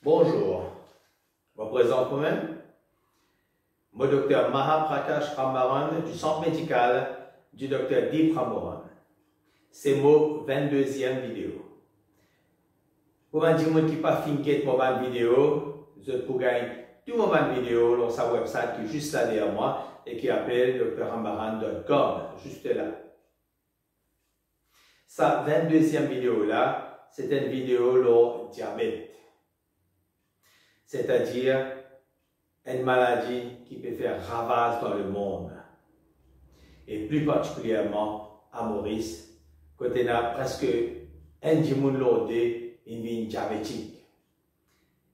Bonjour, je me présente moi-même. Moi, Dr Mahaprakash Ramaran du centre médical du Dr Deep Ramaran. C'est mon 22e vidéo. Pour me dire qui pas fini de mon vidéo, je peux gagner tout mon vidéo sur sa website qui est juste là derrière moi et qui appelle drramaran.com, juste là. Sa 22e vidéo là, c'est une vidéo sur le diabète. C'est-à-dire une maladie qui peut faire ravage dans le monde. Et plus particulièrement à Maurice, côté là presque un dimoun lordé, une vie diabétique.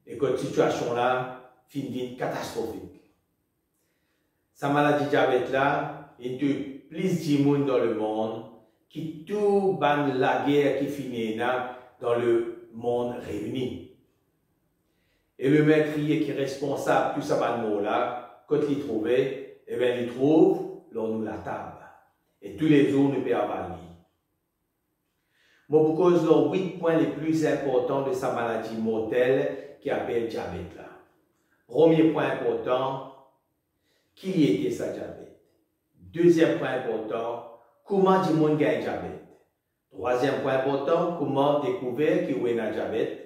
Et cette situation là, une vie catastrophique. Sa maladie diabète là, il y a plus de dimoun dans le monde qui tout ban la guerre qui finit là dans le monde réuni. Et le meurtrier qui est responsable de tout ça là, quand il trouve, eh bien il trouve lors nous la table. Et tous les jours nous peut avoir lui. Moi, pour cause les 8 points les plus importants de sa maladie mortelle qui appelle diabète là. Premier point important, qui était sa diabète. Deuxième point important, comment du monde gagne diabète. Troisième point important, comment découvrir qu'il y a un diabète.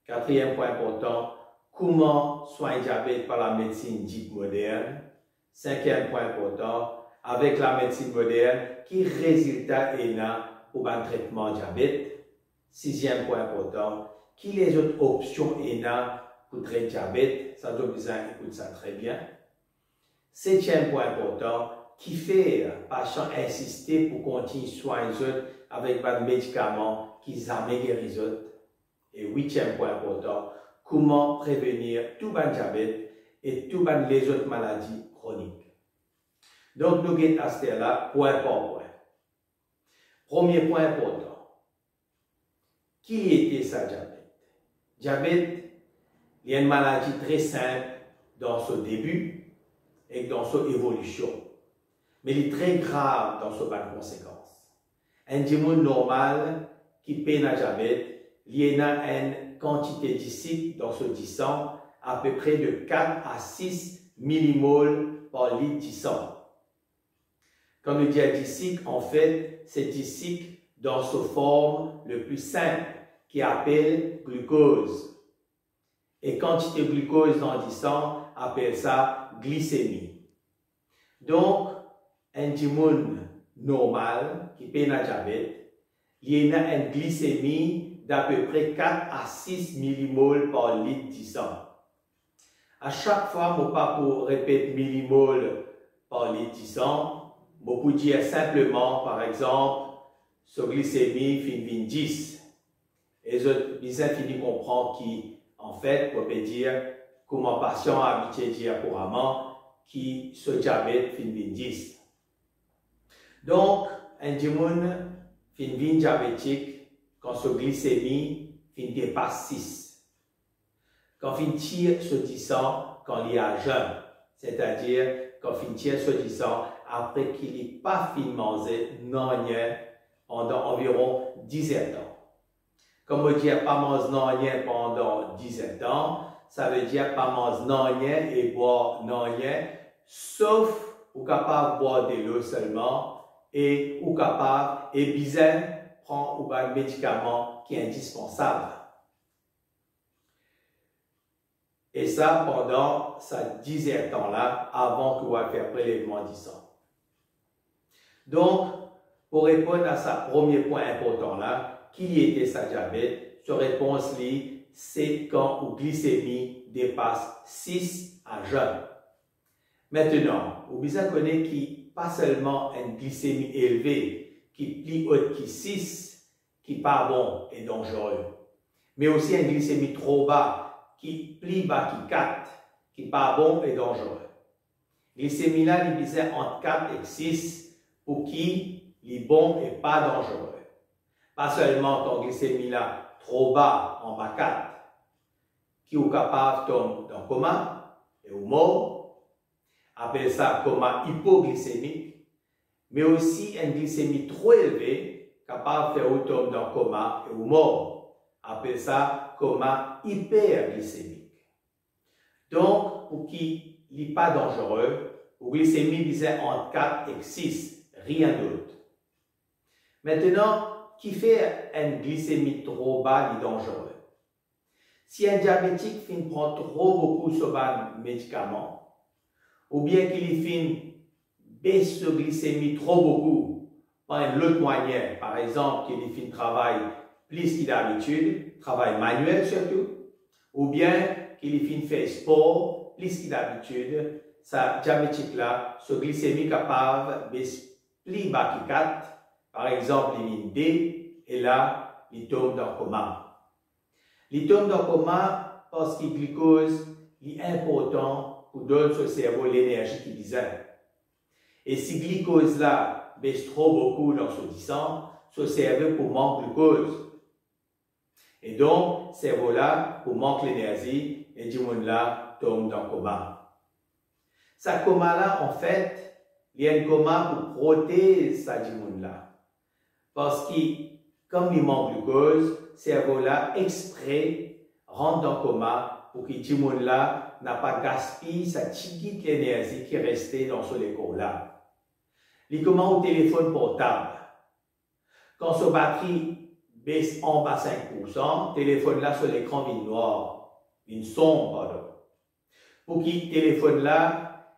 Quatrième point important, comment soigner le diabète par la médecine dite moderne. Cinquième point important, avec la médecine moderne, qui résultat est là pour un traitement diabète. Sixième point important, qui les autres options est là pour traiter le diabète. Ça doit besoin écouter ça très bien. Septième point important, qui fait patient insister pour continuer soigner les autres avec des médicaments qui améliorent les autres. Et huitième point important, comment prévenir tout le diabète et toutes les autres maladies chroniques. Donc, nous allons à ce là, point par point. Premier point important. Qui était ça, diabète? Diabète, il y a une maladie très simple dans son début et dans son évolution. Mais il est très grave dans son bonnes conséquences. Un diabète normal qui peine à diabète, il y a une quantité de sucre dans ce sang à peu près de 4 à 6 millimoles par litre de sang. Quand on dit sucre, en fait, c'est du sucre dans sa forme le plus simple qui appelle glucose. Et quantité de glucose dans le sang appelle ça glycémie. Donc, un dimoun normal qui peine à diabète, il y a une glycémie d'à peu près 4 à 6 millimoles par litre de sang. À chaque fois, je ne pas pour répéter millimoles par litre de sang, je peux dire simplement, par exemple, sur glycémie fin 10. Et je bien fini comprendre qui, en fait, on peut dire, comme un patient a habitué à dire couramment, qui ce diabète fin 10. Donc, un dimoun fin diabétique, quand ce glycémie dépasse 6. Quand il tire ce sang quand il y a jeûne, c'est-à-dire quand il tire ce sang après qu'il n'ait pas fini mangé non rien pendant environ 17 ans. Comme on dit pas manger non rien pendant 17 ans, ça veut dire pas manger non rien et boire non rien, sauf ou capable de boire de l'eau seulement et ou capable et bizarre prend ou un médicament qui est indispensable. Et ça pendant sa 17 ans là, avant qu'il va faire prélèvement du sang. Donc, pour répondre à sa premier point important là, qui était sa diabète, sa réponse c'est quand la glycémie dépasse 6 à jeûne. Maintenant, vous bien connaissez qui pas seulement une glycémie élevée, qui plie haute qui 6, qui pas bon et dangereux, mais aussi une glycémie trop bas, qui plie bas qui 4, qui pas bon et dangereux. Glycémie là, il disait entre 4 et 6, pour qui est bon et pas dangereux. Pas seulement ton glycémie là, trop bas en bas 4, qui est capable de tomber dans le coma et au mort, appelle ça coma hypoglycémique, mais aussi une glycémie trop élevée, capable de faire tomber dans le coma et au mort. Appelle ça coma hyperglycémique. Donc, pour qui n'est pas dangereux, pour glycémie disait entre 4 et 6, rien d'autre. Maintenant, qui fait une glycémie trop bas est dangereux. Si un diabétique prend trop beaucoup de médicaments, ou bien qu'il baisse de glycémie trop beaucoup, par une autre moyen, par exemple qu'il travaille plus qu'il d'habitude, travail manuel surtout, ou bien qu'il fait sport plus qu'il d'habitude, sa diabétique là, ce glycémie capable baisse plus bas que 4, par exemple il D, et là il tombe dans le coma. Il tombe dans le coma parce que le glucose est important pour donner au cerveau l'énergie qu'il disait. Et si le glucose là baisse trop beaucoup dans ce sang, ce cerveau pour manque de glucose. Et donc, ce cerveau là, pour manque l'énergie, et du monde là tombe dans le coma. Ce coma là, en fait, il y a un coma pour protéger ça du monde là. Parce que, comme il manque de glucose, cerveau-là, exprès, rentre dans le coma pour que tout le monde-là n'a pas gaspillé sa petite énergie qui est restée dans ce corps-là. Les commandes au téléphone portable. Quand sa batterie baisse en bas 5%, le téléphone-là sur l'écran vient noir, vient sombre, pardon. Pour que le téléphone-là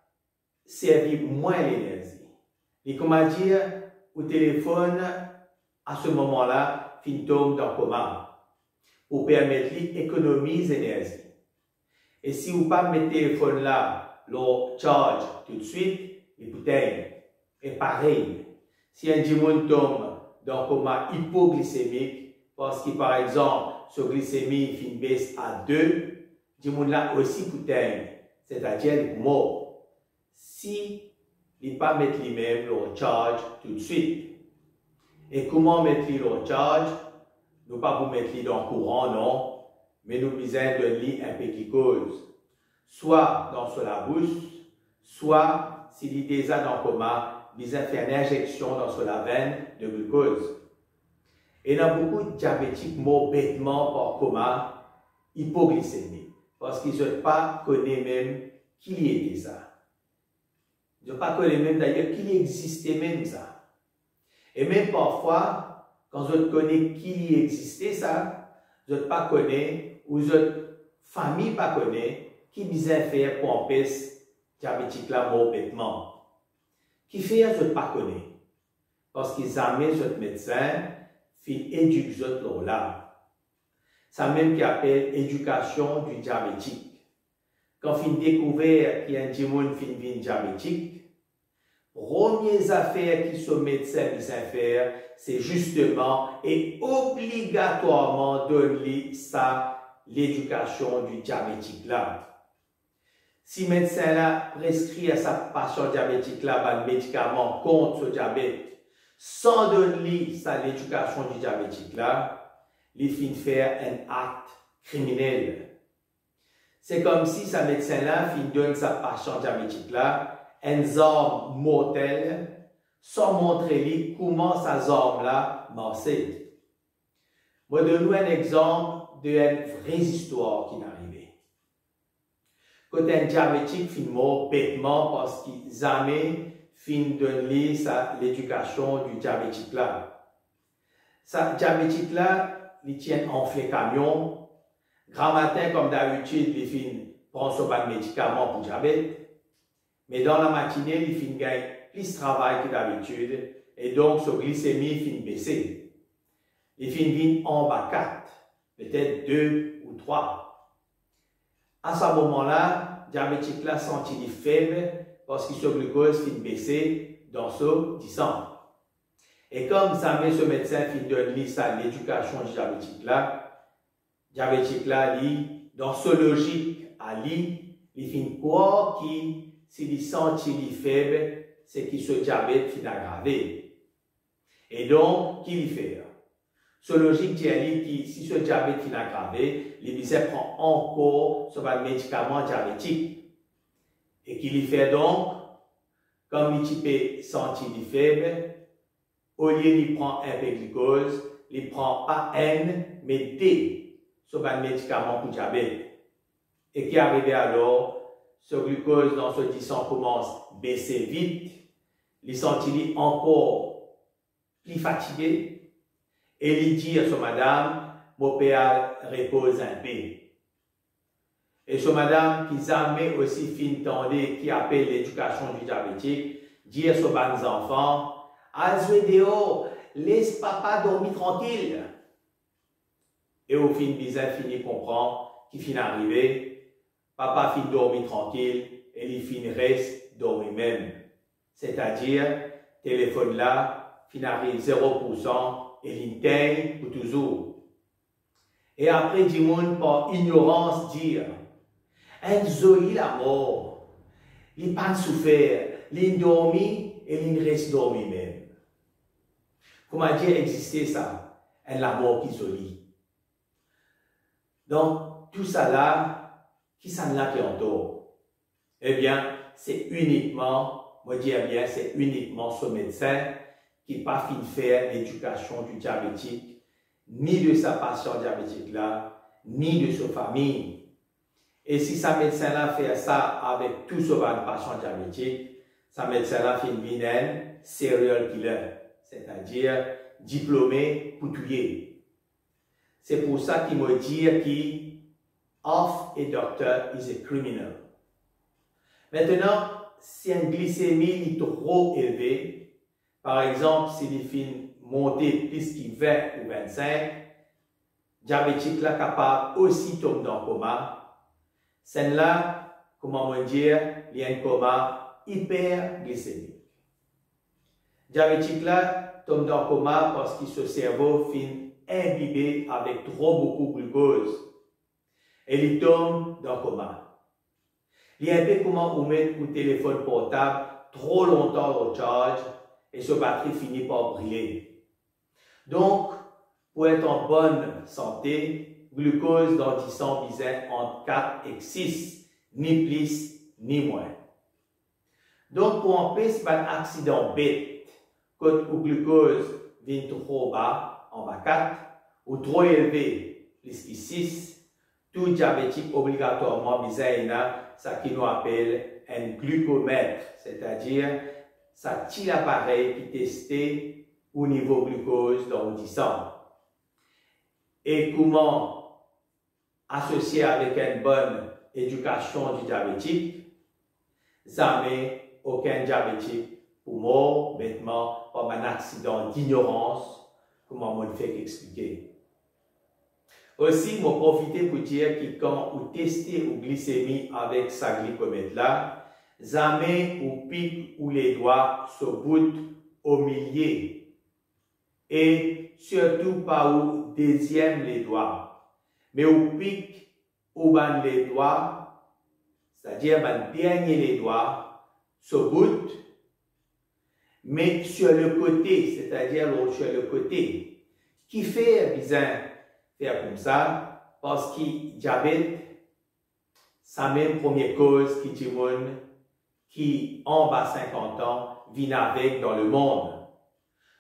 serve moins l'énergie. Et comment dire, au téléphone, à ce moment-là, tombe dans le coma pour permettre d'économiser l'énergie. Et si vous ne pas mettre le téléphone là, le charge tout de suite, il peut être. Et pareil, si un dimanche tombe dans le coma hypoglycémique, parce que par exemple, sa glycémie baisse à 2, dimanche là aussi peut être, c'est-à-dire il est mort. Si il ne pas mettre lui-même le charge tout de suite. Et comment mettre le charge? Nous ne pas vous mettre dans le courant, non, mais nous besoin de lit un peu de glucose. Soit dans la bouche, soit s'il est déjà dans le coma, besoin faire une injection dans la veine de glucose. Et il y a beaucoup de diabétiques morts bêtement par coma, hypoglycémie, parce qu'ils ne pas connaissent même qu'il y était ça. Ils ne pas connaissent même d'ailleurs qu'il existait même ça. Et même parfois, quand vous connaissez qui existait ça, vous ne pas connaissez, ou votre famille pas connaît, qui besoin faire pour empêcher diabétique là mort bêtement. Qui fait vous ne pas connaît. Parce qu'ils amènent votre médecin, ils éduquent votre là. Ça même qui appelle éducation du diabétique. Quand ils découvert qu'il y a un diabétique, premières affaires qui sont médecins besoin faire, c'est justement et obligatoirement donner ça l'éducation du diabétique là. Si le médecin là prescrit à sa patient diabétique là un médicament contre ce diabète, sans donner ça l'éducation du diabétique là, il finit faire un acte criminel. C'est comme si sa médecin là finit donne sa patient diabétique là une arme mortelle sans montrer lui comment sa arme là marchait. Moi, donne-nous un exemple d'une vraie histoire qui m'est arrivée. Quand un diabétique finit mort bêtement parce qu'il n'a jamais fini de donner l'éducation du diabétique là. Ce diabétique là, il tient enflé camion. Grand matin, comme d'habitude, il prend son médicament pour le diabète. Mais dans la matinée, il finit gagner plus de travail que d'habitude et donc son glycémie finit baisser. Il finit en bas 4, peut-être 2 ou 3. À ce moment-là, le diabétique là sentit faible parce que son glucose finit baisser dans son sang. Et comme ça met ce médecin finit donner ça l'éducation du diabétique là, dans sa logique à lui, il finit croire qu'il s'il sentit faible, c'est que ce diabète finit aggravé. Et donc, qu'il fait? Ce logique dit que si ce diabète finit aggravé, il prend encore ce médicament diabétique. Et qu'il fait donc, comme il peut sentir faible, au lieu de prendre un peu de glucose, il prend pas N, mais D. sur un médicament pour diabète. Et qui arrive alors, ce glucose dans ce sang commence à baisser vite, il sentit encore plus fatigué, et il dit à son madame, mon père repose un peu. Et son madame, qui jamais aussi fin tendue, qui appelle l'éducation du diabétique, dit à ses enfants, Alzwedeo, laisse papa dormir tranquille. Et au fin, Bizin finit comprendre qu'il finit arrivé, papa finit dormir tranquille et il finit reste dormir même. C'est-à-dire, téléphone là, finit arrive 0% et il t'aille pour toujours. Et après, du monde par ignorance dire, un zoï la mort, il pas souffert, il dormi et il reste dormi même. Comment dire exister ça? Un la mort qui zoï. Donc, tout ça là, qui s'en a qui entoure? Eh bien, c'est uniquement, moi dis bien, c'est uniquement ce médecin qui n'a pas fini de faire l'éducation du diabétique, ni de sa patient diabétique là, ni de sa famille. Et si sa médecin là fait ça avec tout ce patient diabétique, sa médecin là fait une vilaine serial killer, c'est-à-dire diplômé couturier. C'est pour ça qu'il me dit que off a doctor is a criminal. Maintenant, si une glycémie est trop élevée, par exemple, si les films montent plus que 20 ou 25, diabétique là capable aussi tomber dans le coma. Celle-là, comment on dire, il y a un coma hyperglycémique. Diabétique là tombe dans le coma parce que ce cerveau finit imbibé avec trop beaucoup de glucose. Et il tombe dans le coma. Il y a un peu comment on met un téléphone portable trop longtemps au charge et ce batterie finit par briller. Donc, pour être en bonne santé, glucose dans 10 ans visait entre 4 et 6, ni plus ni moins. Donc, pour empêcher un accident bête, quand le glucose vient trop bas, en bas 4, ou trop élevé, plus que 6, tout diabétique obligatoirement visait ce qu'on nous appelle un glucomètre, c'est-à-dire ça petit appareil qui testait au niveau glucose dans le sang. Et comment associer avec une bonne éducation du diabétique, jamais aucun diabétique pour mort bêtement par un accident d'ignorance, comment on le fait expliquer. Aussi, je profite pour dire que quand vous testez la glycémie avec sa glycomètre là, jamais vous pique ou les doigts se bout au milieu. Et surtout pas au deuxième les doigts. Mais vous pique ou ban les doigts, c'est-à-dire ban dernier les doigts, se bout, mais sur le côté, c'est-à-dire sur le côté. Qui fait bizarre faire comme ça? Parce que le diabète, c'est la même première cause qui dit qui en bas 50 ans vient avec dans le monde.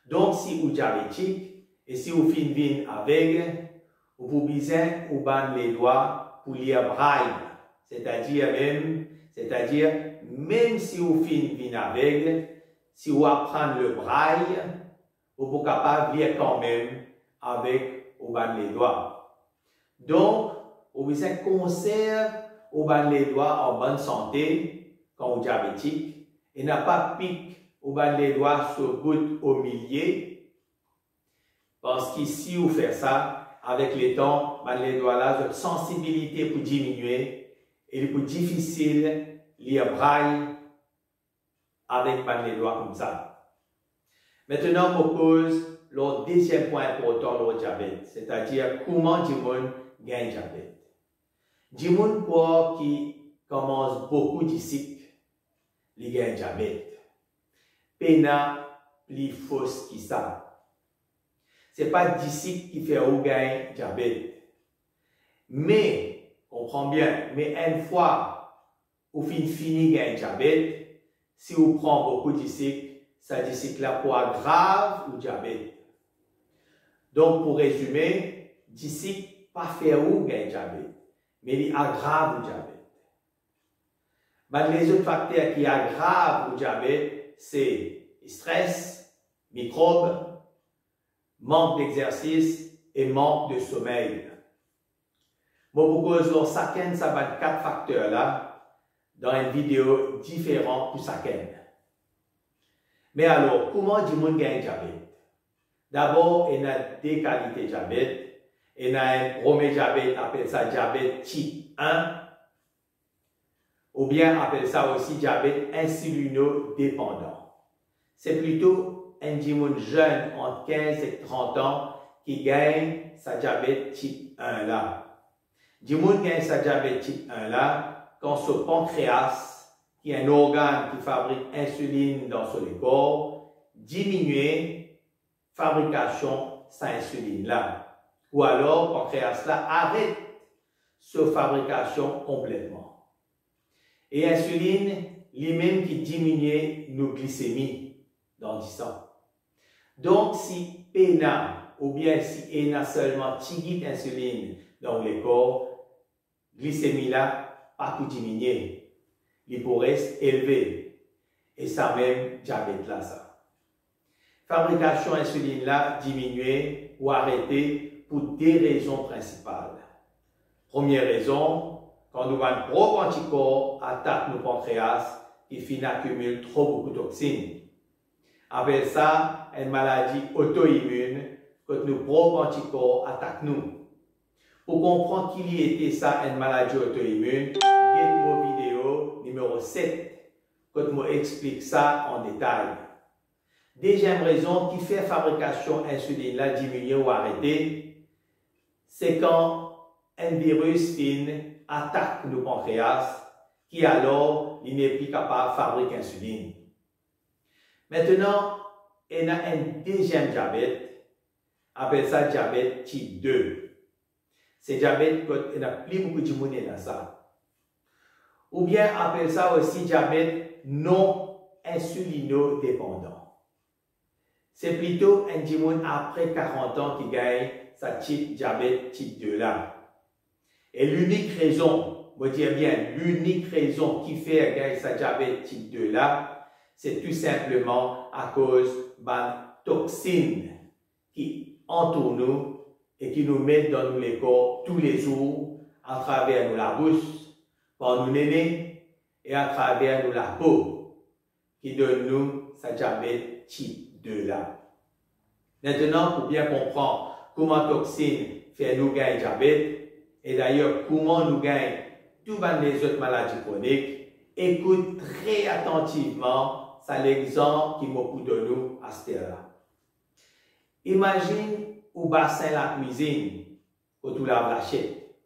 Donc, si vous êtes diabétique et si vous finissez avec, vous besoin ou ban les doigts pour lire braille, c'est-à-dire même si vous finissez avec, si vous apprenez le braille, vous êtes capable de lire quand même avec ou ban les doigts. Donc, vous besoin conserver ou ban les doigts en bonne santé quand vous êtes diabétique et n'a pas pique ou ban les doigts sur bout au milieu. Parce que si vous faites ça, avec le temps, ban les doigts là, votre sensibilité peut diminuer et il est plus difficile de lire braille avec ban les doigts comme ça. Maintenant, on pose le deuxième point important le diabète, c'est-à-dire comment du monde gagne diabète. Du monde pour qui commence beaucoup de cycles, il gagne diabète. Pena plus fausse que ça. Ce n'est pas d'ici qui fait ou gagne diabète. Mais, comprends bien, mais une fois où fini gagne diabète, si vous prenez beaucoup de cycles, ça dit là pour grave ou diabète. Donc, pour résumer, d'ici pas faire ou gain diabète, mais il aggrave le diabète. Les autres facteurs qui aggravent le diabète, c'est stress, microbes, manque d'exercice et manque de sommeil. Bon, pour cause, chacun ça va 4 facteurs là dans une vidéo différente pour chacun. Mais alors, comment du monde gagne diabète? D'abord, il y a des qualités de diabète. Il y a un premier diabète, appelle ça diabète type 1. Ou bien appelle ça aussi diabète insulinodépendant. C'est plutôt un monde jeune entre 15 et 30 ans qui gagne sa diabète type 1 là. Du monde gagne sa diabète type 1 là quand son pancréas, qui est un organe qui fabrique insuline dans son corps, diminue fabrication de sa insuline là. Ou alors, le pancréas là arrête sa fabrication complètement. Et l'insuline, lui-même qui diminue nos glycémies dans le sang. Donc, si PNA, ou bien si ENA seulement tigit insuline dans le corps, glycémie là, pas tout diminuer. Il pourrait rester élevé. Et ça même, diabète là, ça. Fabrication insuline là, diminuer ou arrêter pour des raisons principales. Première raison, quand nous avons un gros anticorps attaque nos pancréas, qui finit accumule trop beaucoup de toxines. Avec ça, une maladie auto-immune, quand nos gros anticorps attaquent nous. Pour comprendre qu'il y était ça, une maladie auto-immune, il y a une vidéo numéro 7, quand je explique ça en détail. Deuxième raison qui fait fabrication insuline là diminuer ou arrêter, c'est quand un virus attaque le pancréas, qui alors il n'est plus capable de fabriquer insuline. Maintenant, il y a un deuxième diabète, appelle ça diabète type 2. C'est diabète qu'il n'y a plus beaucoup de monde dans ça. Ou bien appelle ça aussi diabète non insulinodépendant. C'est plutôt un diabète après 40 ans qui gagne sa type diabète type 2 là. Et l'unique raison, je veux dire bien, l'unique raison qui fait gagner sa diabète type 2 là, c'est tout simplement à cause de toxines qui entourent nous et qui nous mettent dans nos corps tous les jours à travers la bouche, par nos nénés et à travers la peau, qui donne nous sa diabète type 2 là. Maintenant, pour bien comprendre comment toxines fait nous gagner diabète, et d'ailleurs, comment nous gagnons toutes les autres maladies chroniques, écoute très attentivement, c'est l'exemple qui m'a donné nous à ce là. Imagine au bassin la cuisine, où tu laves l'assiette.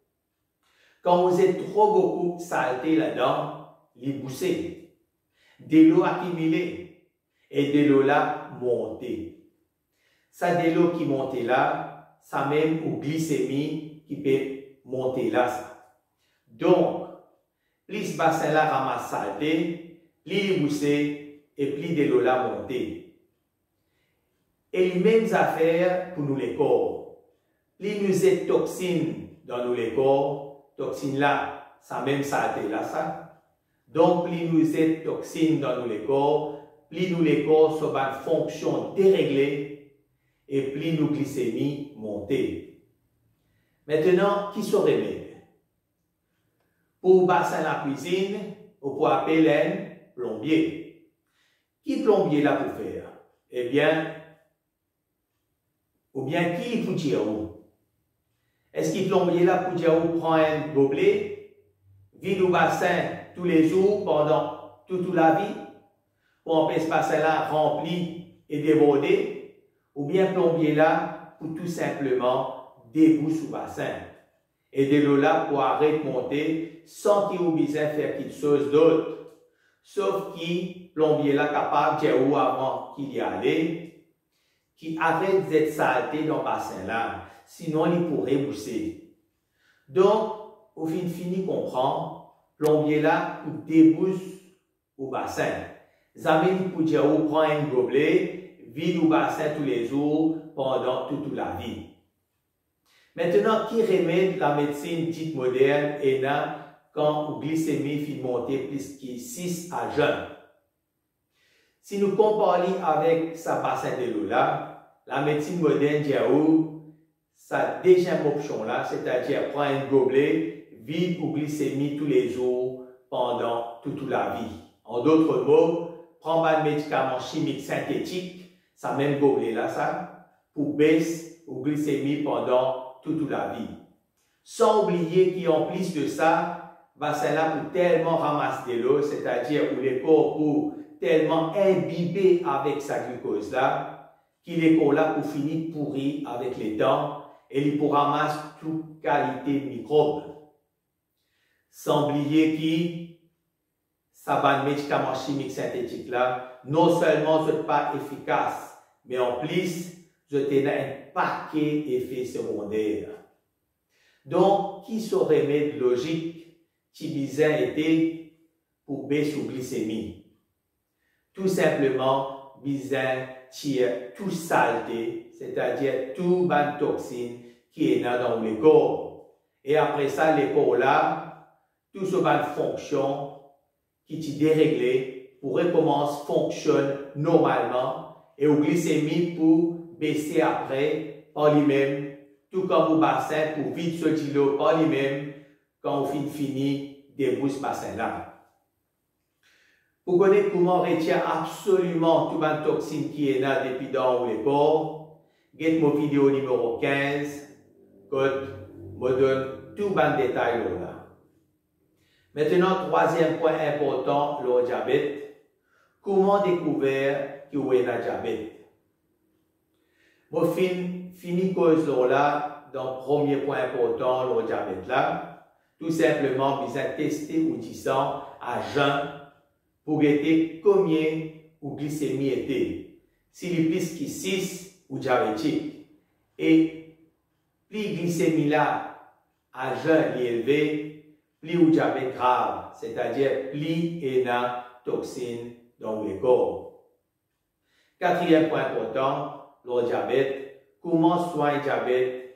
Quand vous êtes trop beaucoup de saleté là-dedans, les boussées, de l'eau accumulée et de l'eau là montée. Ça, de l'eau qui monte là, ça même ou glycémie qui peut monter là. Ça. Donc, plus ce bassin là ramasse saleté, plus il boussé et plus de l'eau là montée. Et les mêmes affaires pour nous les corps. Plus nous avons toxines dans nous les corps, toxines là, ça même saleté là ça. Donc, plus nous avons toxines dans nous les corps, plus nous les corps sont en fonction déréglée et plus nos glycémies montées. Maintenant, qui se remède? Pour bassin la cuisine, on peut appeler un plombier. Qui plombier là pour faire? Eh bien, ou bien qui pour dire où? Est-ce qu'il plombier là pour dire où prend un gobelet, vide au bassin tous les jours pendant toute la vie, pour empêcher ce bassin là rempli et débordé, ou bien plombier là pour tout simplement débouche sous bassin et de l'eau là pour arrêter de monter sans qu'il ait besoin de faire quelque chose d'autre. Sauf qui plombier là capable de dire où avant qu'il y allait, qui arrête d'être saleté dans le bassin là, sinon il pourrait bousser. Donc, au fini comprend, plombier là pour débouche au bassin. Zamine pour dire où prend un gobelet, vide au bassin tous les jours pendant toute la vie. Maintenant, qui remet la médecine dite moderne et quand la glycémie fait monter plus que 6 à jeun? Si nous comparons avec sa bassin de l'eau là, la médecine moderne dit sa deuxième option là, c'est-à-dire prendre un gobelet, vide ou glycémie tous les jours pendant toute la vie. En d'autres mots, prendre un médicament chimique synthétique, ça même gobelet là, ça, pour baisser ou glycémie pendant toute la vie. Sans oublier qu'en plus de ça, bassin là pour tellement ramasser de l'eau, c'est-à-dire où les corps pour tellement imbibé avec sa glucose là, qu'il est là pour finir pourri avec les dents et il pour ramasser toute qualité de microbes. Sans oublier que ça médicament chimique synthétique là, non seulement n'est pas efficace, mais en plus, je t'ai un paquet d'effets secondaires. Donc, qui serait remède logique qui bizarre était pour baisser la glycémie? Tout simplement, bizarre tire tout saleté, c'est-à-dire tout ban toxine qui est dans le corps. Et après ça, le corps là, tout ce ban fonction qui est déréglé pour recommencer fonctionne normalement et la glycémie pour baisser après par lui-même, tout comme au bassin pour vite ce kilo par lui-même quand on finit débouche bassin là. Pour connaître comment retient absolument toute la toxine qui est là depuis dans le corps, get mon vidéo numéro 15, que me donne tout le détail là. Maintenant, troisième point important, le diabète. Comment découvrir qu'il y a un diabète? Je finis cause là, dans le premier point important, le diabète là. Tout simplement, vous avez testé ou dit ça à jeun pour guetter combien ou glycémie était. S'il est plus que 6 ou diabétique. Et plus glycémie là à jeun est élevé, plus ou diabète grave, c'est-à-dire plus il y a toxine dans le corps. Quatrième point important, le diabète. Comment soigner le diabète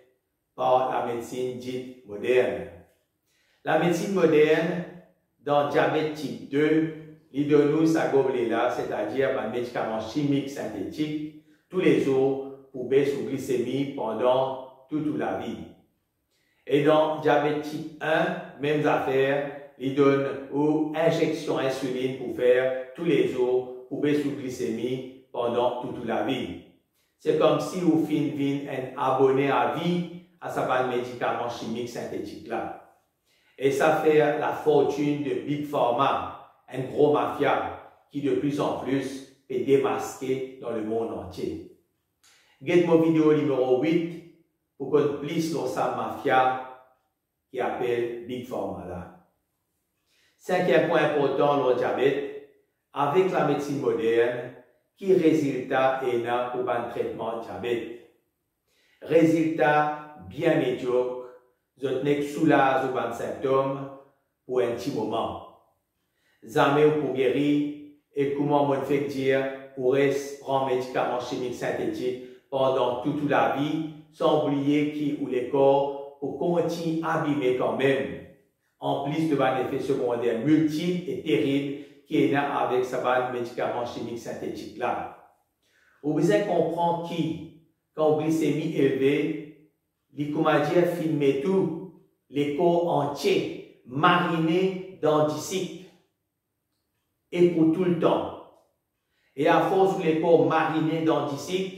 par la médecine dite moderne? La médecine moderne, dans le diabète type 2, il donne nous sa gobelet là, c'est-à-dire un médicament chimique synthétique, tous les jours pour baisser la glycémie pendant toute la vie. Et dans le diabète type 1, même affaire, il donne une injection insuline pour faire tous les jours pour baisser la glycémie pendant toute la vie. C'est comme si vous finissez un abonné à vie à sa médicament chimique synthétique là. Et ça fait la fortune de Big Pharma, un gros mafia qui de plus en plus est démasqué dans le monde entier. Get mon vidéo numéro 8 pour qu'on puisse dans sa mafia qui appelle Big Pharma là. Cinquième point important, le diabète, avec la médecine moderne, qui résultat est là pour un traitement de diabète. Résultat bien médiocre. Je n'ai soulage ou ban symptômes pour un petit moment. Jamais pour guérir et comment on fait dire pour prendre médicaments chimiques synthétiques pendant toute la vie, sans oublier qui ou les corps pour continuer à abîmer quand même. En plus de un effet secondaire multiple et terrible qui est là avec ce médicament chimique synthétique là. Vous devez comprendre qui, quand la glycémie est élevée, les comédiens filment tout, les corps entiers, marinés dans du sucre. Et pour tout le temps. Et à force où les corps marinés dans du sucre,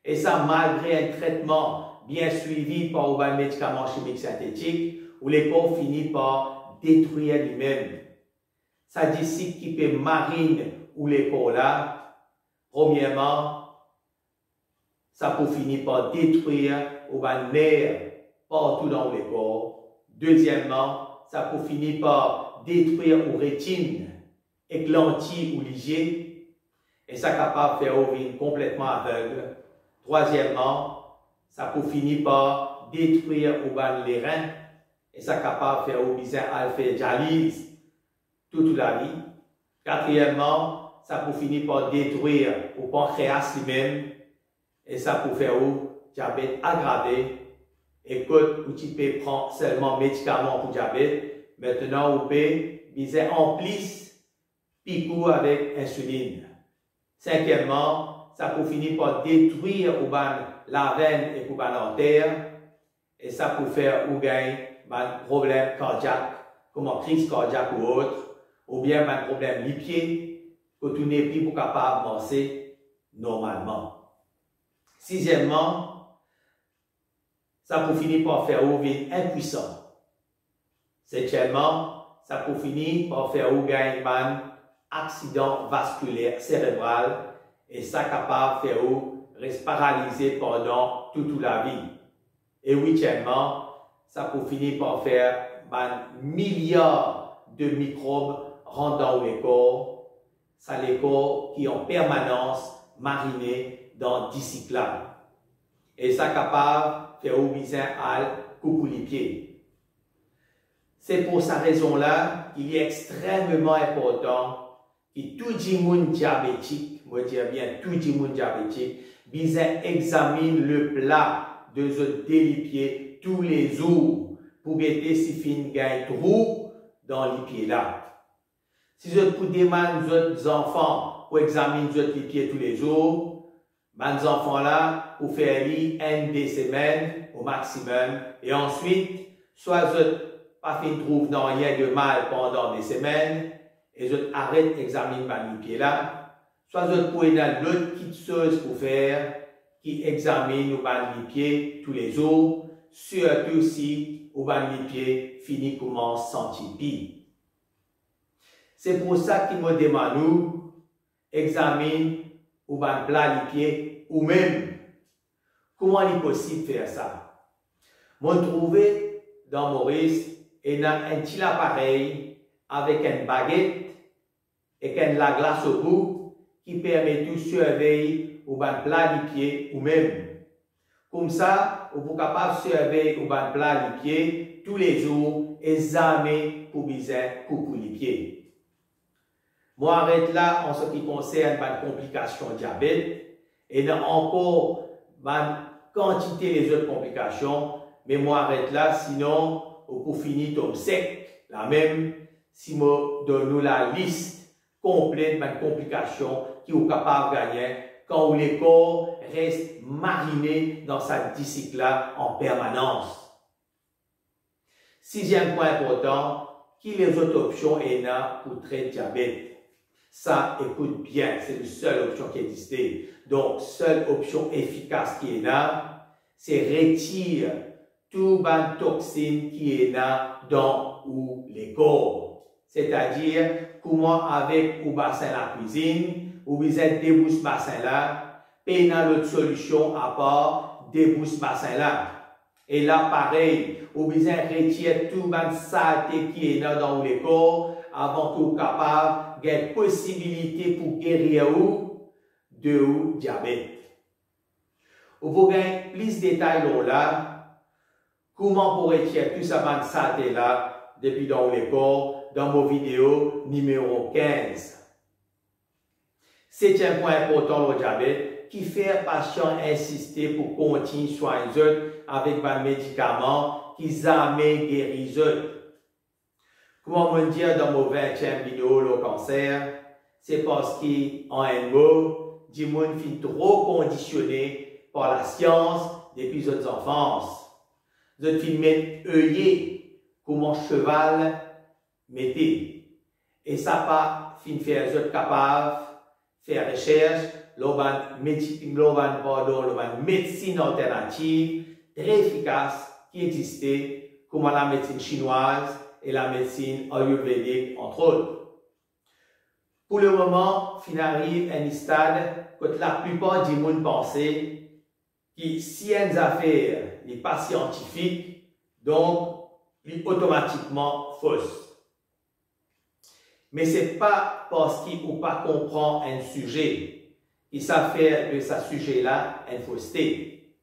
et ça malgré un traitement bien suivi par un médicament chimique synthétique, où les corps finissent par détruire lui-même. Ça dit sucre qui peut mariner ou les corps là, premièrement, ça peut finir par détruire ou un nerf partout dans le corps. Deuxièmement, ça peut finir par détruire ou rétine, éclampsie ou ligier, et ça capable de faire ouvrir complètement aveugle. Troisièmement, ça peut finir par détruire ou les reins, et ça capable de faire ouvrir alpha dialyse toute la vie. Quatrièmement, ça peut finir par détruire le pancréas lui-même, et ça peut faire un diabète aggravé. Écoute, ou tu peux prendre seulement médicaments pour diabète. Maintenant, vous pouvez viser en plus, picou avec insuline. Cinquièmement, ça peut finir par détruire la veine et pour l'artère. Et ça peut faire ou gagner un problème cardiaque, comme une crise cardiaque ou autre, ou bien un problème du pied, que tu n'es plus pour capable de marcher normalement. Sixièmement, ça peut finir par faire ou vivre impuissant. Septièmement, ça peut finir par faire ou gagner un accident vasculaire cérébral et ça capable de faire ou rester paralysé pendant toute la vie. Et huitièmement, ça peut finir par faire un milliard de microbes rentrent dans le corps. Ça les corps qui en permanence marinés dans 10 cycles. Et ça capable de faire oublier à couper les pieds. C'est pour cette raison-là qu'il est extrêmement important que tout le monde diabétique, moi je dis bien tout le monde diabétique, examine le plat de ce délipier tous les jours pour éviter si fin gagne trou dans les pieds là. Si je vous demande aux enfants pour examiner les pieds tous les jours, les enfants là pour faire une des semaines au maximum et ensuite soit je pas fin trouve dans rien de mal pendant des semaines et je arrête d'examiner les pieds là, soit je pour dans l'autre petite chose pour faire qui examine ou les pieds tous les jours, surtout si ou les pieds finit commence sentir pire. C'est pour ça qu'il me demande nous examine ou plat les pieds ou même comment il est possible de faire ça. Moi trouvé dans Maurice et dans un petit appareil avec une baguette et la glace au bout qui permet de surveiller ou plat les pieds ou même. Comme ça, vous êtes capable de surveiller ou plat les pieds tous les jours et jamais pour biser couper les pieds. Moi, arrête là en ce qui concerne les complications diabète et dans encore la quantité des autres complications, mais moi, arrête là, sinon, pour finir comme sec, la même, si moi donne la liste complète des complications qui sont capables de gagner quand le corps reste mariné dans sa discipline en permanence. Sixième point important, qui les autres options est là pour traiter diabète. Ça, écoute bien, c'est la seule option qui existe. Donc, seule option efficace qui est là, c'est retirer toute la toxine qui est là dans ou les corps. C'est-à-dire, comment avec ou bassin la cuisine, ou vous êtes débouche bassin là, et dans l'autre solution à part débouche bassin là. Et là, pareil, vous êtes retirer toute la saleté qui est là dans les corps, avant que vous soyez capable de possibilité pour guérir de diabète. Vous avez plus de détails là, comment pour retirer tout ça saleté là, depuis dans les corps, dans vos vidéos numéro 15. Septième point important le diabète, qui fait patient insister pour continuer soigner avec des médicaments qui amènent guérison. Comment me dire dans mon 20e vidéo le cancer, c'est parce qu'en un mot, du monde finit trop conditionné par la science depuis notre enfance. Je filme œillet comment cheval mettait. Et ça pas fin faire autres capable faire recherche, médecine alternative très efficace qui existait comme la médecine chinoise et la médecine ayurvédique entre autres. Pour le moment, il arrive à un stade que la plupart du monde pensait que si une affaire n'est pas scientifique, donc il est automatiquement fausse. Mais ce n'est pas parce qu'il ne pas comprend un sujet qu'il sait faire de ce sujet-là une fausseté.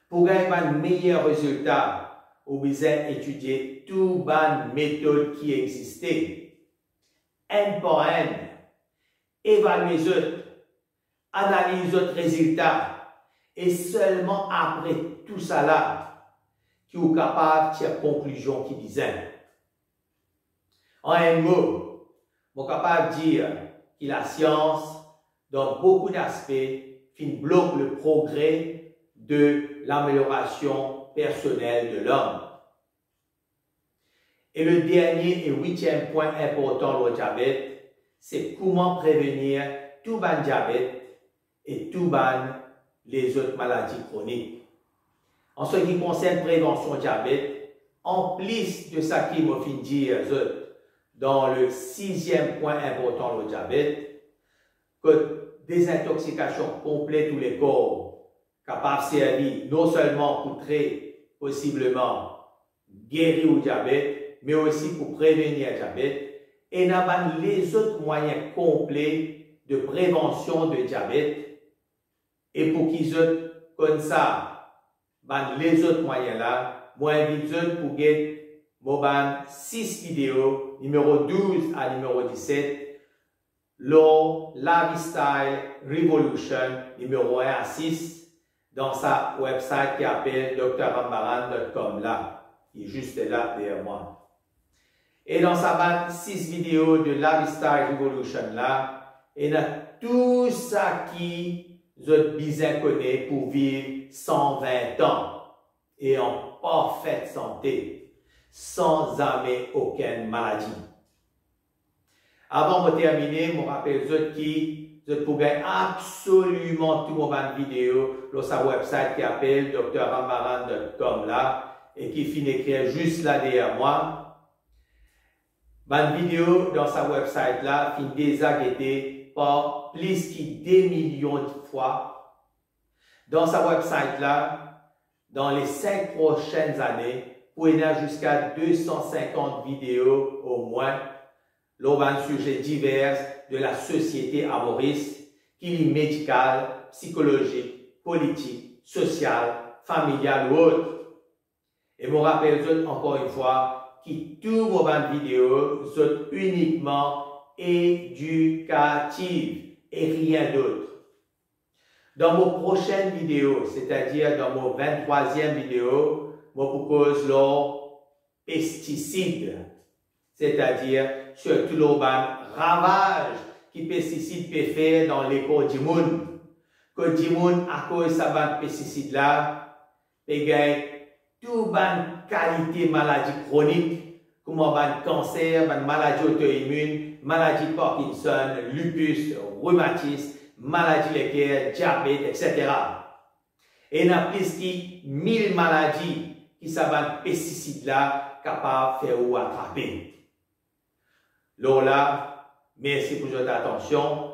Pour gagner un meilleur résultat, vous devez étudier toutes les méthodes qui existaient, un par un, évaluer les autres, analyser les autres résultats, et seulement après tout ça là, qui est capable de tirer conclusion qui disait. En un mot, je suis capable de dire que la science, dans beaucoup d'aspects, bloque le progrès de l'amélioration personnelle de l'homme. Et le dernier et 8e point important au diabète, c'est comment prévenir tout ban diabète et tout ban les autres maladies chroniques. En ce qui concerne prévention diabète, en plus de ça qui m'a fait dire dans le 6e point important au diabète, que désintoxication complète tous les corps, capable de servir non seulement pour très possiblement guérir le diabète, mais aussi pour prévenir le diabète, et nous avons les autres moyens complets de prévention de diabète, et pour qu'ils soient comme ça, les autres moyens-là, moi invite pour get 6 vidéos, numéro 12 à numéro 17, le Lifestyle Revolution, numéro 1 à 6, dans sa website qui appelle drrambaran.com là, qui est juste là derrière moi. Et dans sa 6 vidéos de Lifestyle Revolution là, il y a tout ça qui vous êtes bien connu pour vivre 120 ans et en parfaite santé, sans jamais aucune maladie. Avant de terminer, je rappelle que vous pouvez absolument tout mon vidéo sur sa website qui appelle drrambaran.com là et qui finit d'écrire juste là derrière moi. Ma vidéo dans sa website là finit déjà été par plus de 2 millions de fois. Dans sa website là, dans les 5 prochaines années, vous pouvez avoir jusqu'à 250 vidéos au moins, sur des sujets divers de la société à Maurice, qui est médicale, psychologique, politique, sociale, familiale ou autre. Et je me rappelle encore une fois que toutes vos vidéos sont uniquement éducatives et rien d'autre. Dans mon prochaine vidéo, c'est-à-dire dans mon 23e vidéo, je propose les pesticides, c'est-à-dire sur tout le ravage que les pesticides peuvent faire dans les corps du monde. Que du monde, à cause de ces pesticides-là, peut gagner toute qualité de maladie chronique, comme le cancer, maladie auto-immune, maladie Parkinson, lupus, rhumatisme, maladie laitière, diabète, etc. Et il y a plus de 1000 maladies qui sont des pesticides-là capables de faire ou attraper. Alors là, merci pour votre attention.